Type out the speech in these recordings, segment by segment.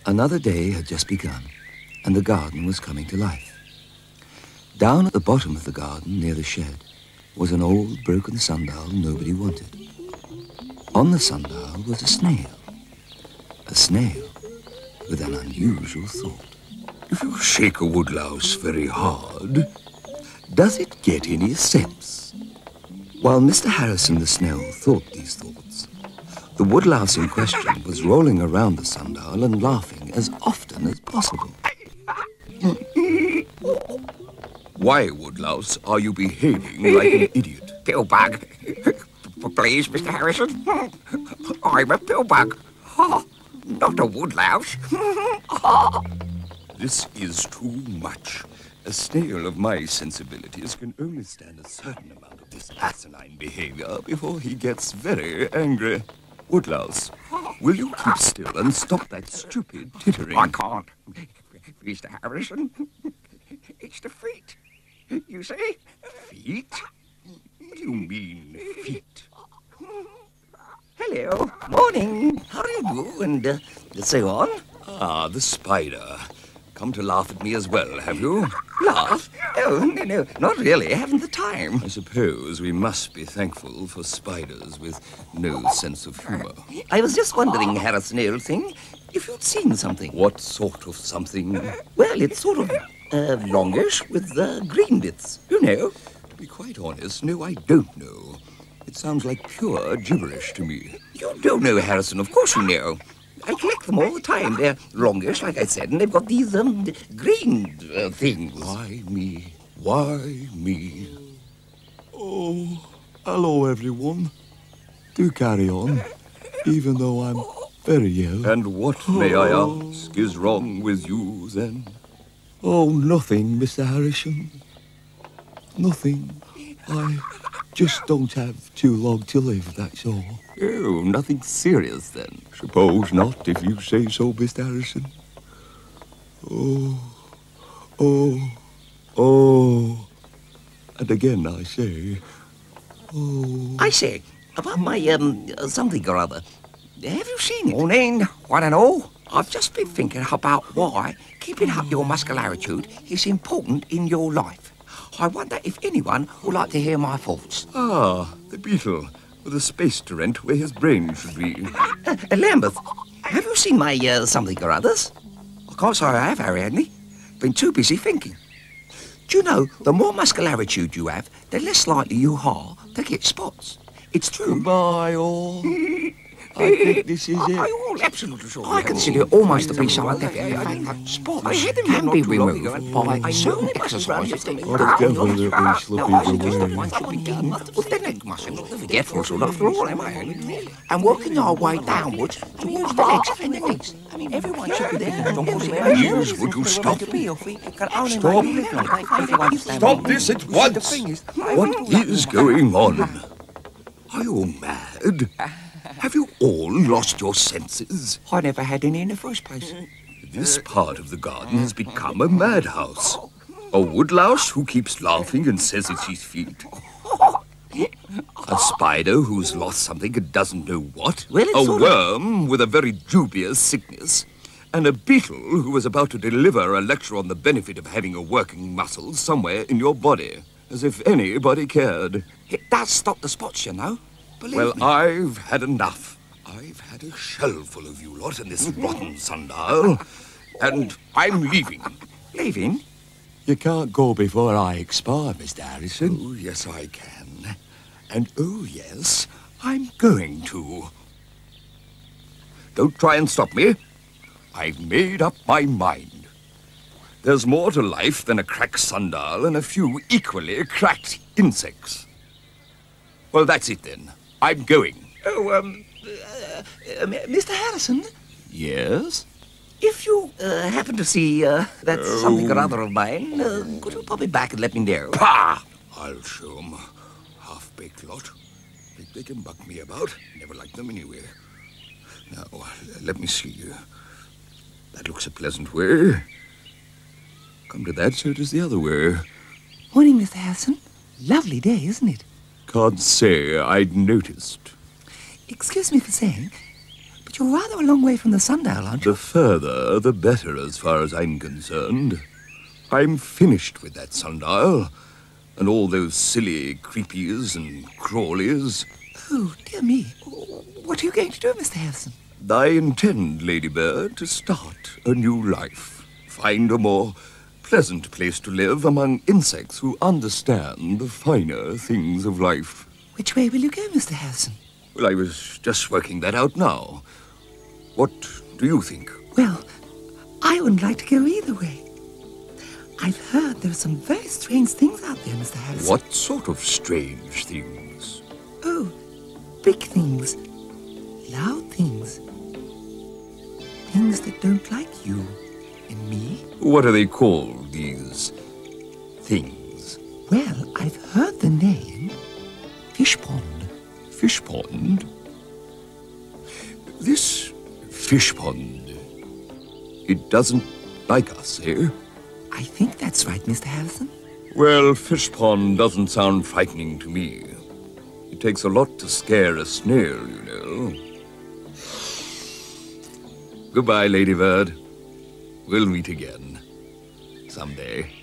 Another day had just begun, and the garden was coming to life. Down at the bottom of the garden, near the shed, was an old, broken sundial nobody wanted. On the sundial was a snail. A snail with an unusual thought. If you shake a woodlouse very hard, does it get any sense? While Mr. Harrison the snail thought these thoughts, the woodlouse in question was rolling around the sundial and laughing as often as possible. Why, Woodlouse, are you behaving like an idiot? Pillbug. Please, Mr. Harrison. I'm a pillbug. Not a woodlouse. This is too much. A snail of my sensibilities can only stand a certain amount of this asinine behavior before he gets very angry. Woodlouse, will you keep still and stop that stupid tittering? I can't. Mr. Harrison, it's the feet. You see? Feet? What do you mean, feet? Hello. Morning. How do you do? And so on. Ah, the spider. Come to laugh at me as well, have you? Laugh? Oh, no, not really. I haven't the time. I suppose we must be thankful for spiders with no sense of humor. I was just wondering, Harrison, old thing, if you'd seen something. What sort of something? Well, it's sort of longish with green bits, you know. To be quite honest, no, I don't know. It sounds like pure gibberish to me. You don't know, Harrison, of course you know. I collect them all the time. They're longish, like I said, and they've got these green things. Why me? Why me? Oh, hello, everyone. Do carry on, even though I'm very ill. And what, may I ask, is wrong with you, then? Oh, nothing, Mr. Harrison. Nothing. I just don't have too long to live, that's all. Oh, nothing serious, then? Suppose not, if you say so, Mr. Harrison. Oh. And again I say, oh. I say, about my, something or other. Have you seen it? Morning, one and all. I've just been thinking about why keeping up your muscularity is important in your life. I wonder if anyone would like to hear my thoughts. Ah, the beetle, with a space to rent where his brain should be. Lambeth, have you seen my something or others? I can't say I have, Harry, hadn't he? Been too busy thinking. Do you know, the more muscularity you have, the less likely you are to get spots. It's true. Goodbye, all. I think this is it. Absolutely sure. I consider it almost to be scientific. Spots can be removed by certain exercises. What a definitely sloppy One should begin with the neck muscles, the forgetful after all, am I? And working our way downwards towards the legs and the knees. Everyone should be there. Please, would you stop? Stop this at once! What is going on? Are you mad? Have you all lost your senses? I never had any in the first place. This part of the garden has become a madhouse. A woodlouse who keeps laughing and says it's his feet. A spider who's lost something and doesn't know what. A worm with a very dubious sickness. And a beetle who was about to deliver a lecture on the benefit of having a working muscle somewhere in your body. As if anybody cared. It does stop the spots, you know. Well, I've had enough. I've had a shell full of you lot in this rotten sundial, and I'm leaving. Leaving? You can't go before I expire, Mr. Harrison. Oh, yes, I can. And oh, yes, I'm going to. Don't try and stop me. I've made up my mind. There's more to life than a cracked sundial and a few equally cracked insects. Well, that's it then. I'm going. Oh, Mr. Harrison? Yes? If you happen to see that something or other of mine, could you pop it back and let me know? Pah! I'll show 'em. Half-baked lot. Think they can bug me about. Never liked them anyway. Now, let me see. That looks a pleasant way. Come to that, so does the other way. Morning, Mr. Harrison. Lovely day, isn't it? Can't say I'd noticed. Excuse me for saying, but you're rather a long way from the sundial, aren't you? The further, the better as far as I'm concerned. I'm finished with that sundial, and all those silly creepies and crawlies. Oh, dear me. What are you going to do, Mr. Harrison? I intend, Ladybird, to start a new life. Find a more pleasant place to live among insects who understand the finer things of life. Which way will you go, Mr. Harrison? Well, I was just working that out now. What do you think? Well, I wouldn't like to go either way. I've heard there are some very strange things out there, Mr. Harrison. What sort of strange things? Oh, big things. Loud things. Things that don't like you and me. What are they called, these things? Well, I've heard the name Fish Pond. Fish pond? This fish pond, it doesn't like us, eh? I think that's right, Mr. Harrison. Well, fish pond doesn't sound frightening to me. It takes a lot to scare a snail, you know. Goodbye, Ladybird. We'll meet again. Someday.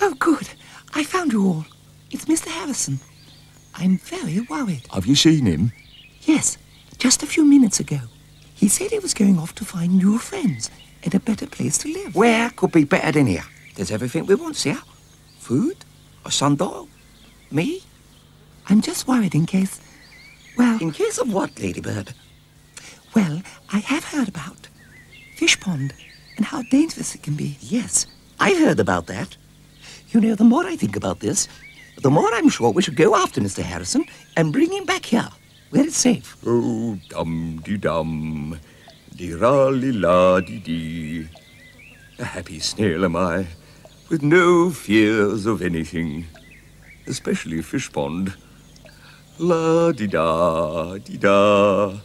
Oh, good. I found you all. It's Mr. Harrison. I'm very worried. Have you seen him? Yes, just a few minutes ago. He said he was going off to find new friends and a better place to live. Where could be better than here? There's everything we want here. Food, a sundial, me. I'm just worried in case... Well... In case of what, Ladybird? Well, I have heard about Fish Pond and how dangerous it can be. Yes, I've heard about that. You know, the more I think about this, the more I'm sure we should go after Mr. Harrison and bring him back here, where it's safe. Oh, dum-de-dum, dee-ra-li-la-dee-dee. A happy snail am I, with no fears of anything, especially fish pond. La-dee-da, dee-da.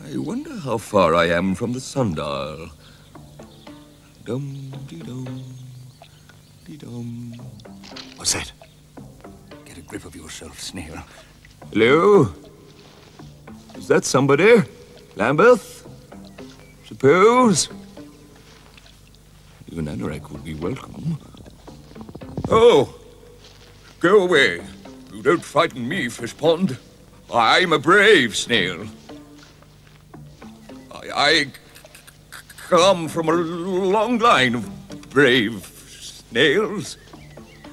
I wonder how far I am from the sundial. Dum-dee-dum, dee-dum. What's that? Get a grip of yourself, snail. Hello? Is that somebody? Lambeth? Suppose? Even Anorak would be welcome. Oh! Go away. You don't frighten me, fish pond. I'm a brave snail. I come from a long line of brave snails.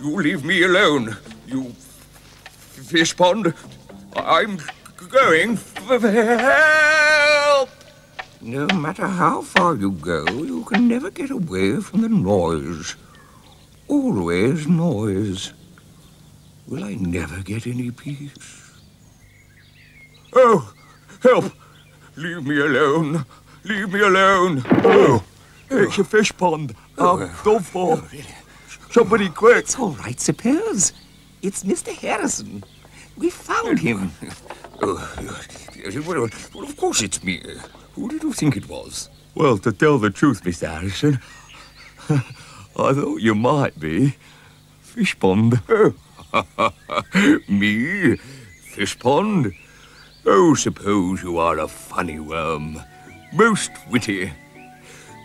You leave me alone, you fish pond. I'm going for help. No matter how far you go, you can never get away from the noise. Always noise. Will I never get any peace? Oh, help! Leave me alone. Leave me alone. Oh, it's a fish pond. I'm done for. Somebody quick. It's all right, suppose. It's Mr. Harrison. We found him. Well, of course it's me. Who did you think it was? Well, to tell the truth, Mr. Harrison, I thought you might be. Fish pond. Me? Fish pond? Oh, suppose you are a funny worm. Most witty.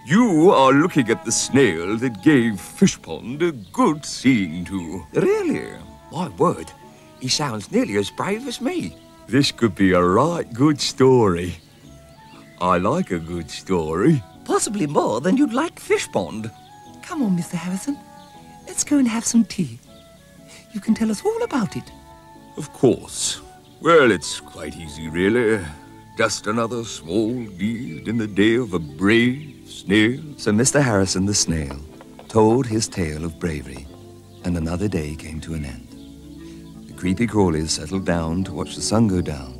You are looking at the snail that gave Fish Pond a good seeing to. Really? My word. He sounds nearly as brave as me. This could be a right good story. I like a good story. Possibly more than you'd like Fish Pond. Come on, Mr. Harrison. Let's go and have some tea. You can tell us all about it. Of course. Well, it's quite easy, really. Just another small deed in the day of a brave snail. So Mr. Harrison the snail told his tale of bravery, and another day came to an end. The creepy crawlies settled down to watch the sun go down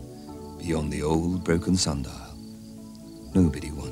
beyond the old broken sundial. Nobody wanted.